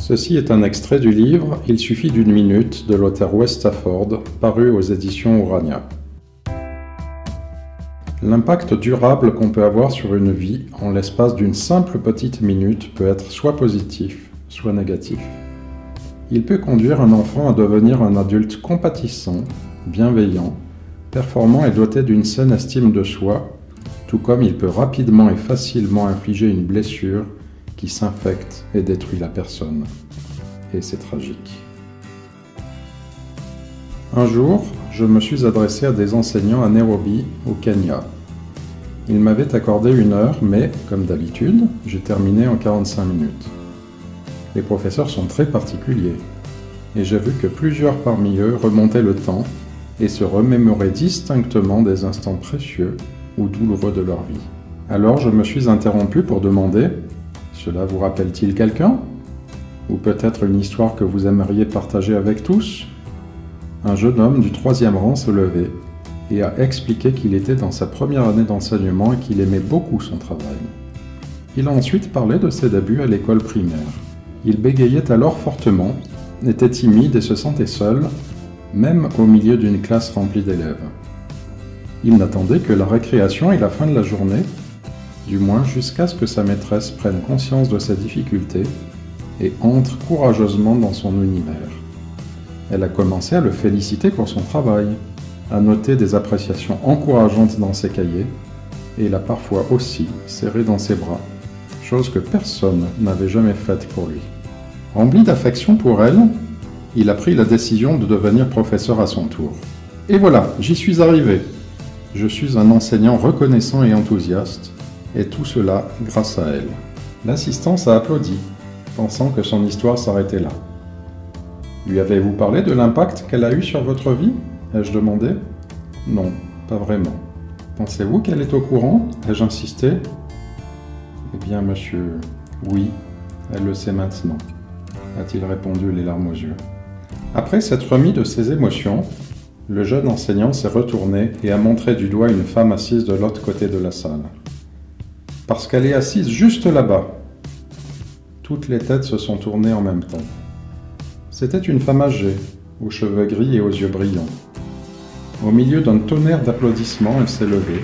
Ceci est un extrait du livre « Il suffit d'une minute » de l'auteur Wes Stafford, paru aux éditions Urania. L'impact durable qu'on peut avoir sur une vie en l'espace d'une simple petite minute peut être soit positif, soit négatif. Il peut conduire un enfant à devenir un adulte compatissant, bienveillant, performant et doté d'une saine estime de soi, tout comme il peut rapidement et facilement infliger une blessure qui s'infecte et détruit la personne. Et c'est tragique. Un jour, je me suis adressé à des enseignants à Nairobi, au Kenya. Ils m'avaient accordé 1 heure, mais, comme d'habitude, j'ai terminé en 45 minutes. Les professeurs sont très particuliers, et j'ai vu que plusieurs parmi eux remontaient le temps et se remémoraient distinctement des instants précieux ou douloureux de leur vie. Alors je me suis interrompu pour demander « Cela vous rappelle-t-il quelqu'un ? Ou peut-être une histoire que vous aimeriez partager avec tous ?» Un jeune homme du 3e rang se levait et a expliqué qu'il était dans sa première année d'enseignement et qu'il aimait beaucoup son travail. Il a ensuite parlé de ses débuts à l'école primaire. Il bégayait alors fortement, était timide et se sentait seul, même au milieu d'une classe remplie d'élèves. Il n'attendait que la récréation et la fin de la journée, du moins jusqu'à ce que sa maîtresse prenne conscience de ses difficultés et entre courageusement dans son univers. Elle a commencé à le féliciter pour son travail, à noter des appréciations encourageantes dans ses cahiers, et l'a parfois aussi serré dans ses bras, chose que personne n'avait jamais faite pour lui. Rempli d'affection pour elle, il a pris la décision de devenir professeur à son tour. Et voilà, j'y suis arrivé. Je suis un enseignant reconnaissant et enthousiaste, et tout cela grâce à elle. L'assistance a applaudi, pensant que son histoire s'arrêtait là. Lui avez-vous parlé de l'impact qu'elle a eu sur votre vie ? Ai-je demandé. Non, pas vraiment. Pensez-vous qu'elle est au courant ? Ai-je insisté. Eh bien, monsieur, oui, elle le sait maintenant, a-t-il répondu les larmes aux yeux. Après s'être remis de ses émotions, le jeune enseignant s'est retourné et a montré du doigt une femme assise de l'autre côté de la salle. Parce qu'elle est assise juste là-bas. Toutes les têtes se sont tournées en même temps. C'était une femme âgée, aux cheveux gris et aux yeux brillants. Au milieu d'un tonnerre d'applaudissements, elle s'est levée,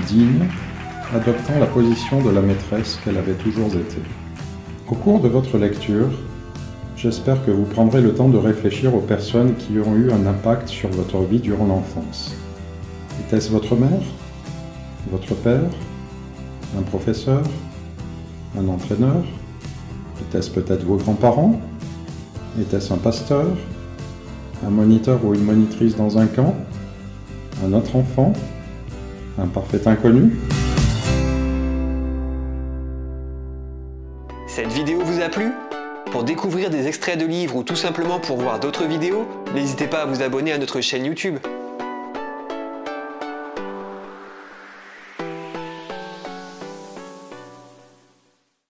digne, adoptant la position de la maîtresse qu'elle avait toujours été. Au cours de votre lecture, j'espère que vous prendrez le temps de réfléchir aux personnes qui ont eu un impact sur votre vie durant l'enfance. Était-ce votre mère ? Votre père ? Un professeur ? Un entraîneur ? Était-ce peut-être vos grands-parents ? Était-ce un pasteur ? Un moniteur ou une monitrice dans un camp ? Un autre enfant ? Un parfait inconnu ? Cette vidéo vous a plu ? Pour découvrir des extraits de livres ou tout simplement pour voir d'autres vidéos, n'hésitez pas à vous abonner à notre chaîne YouTube.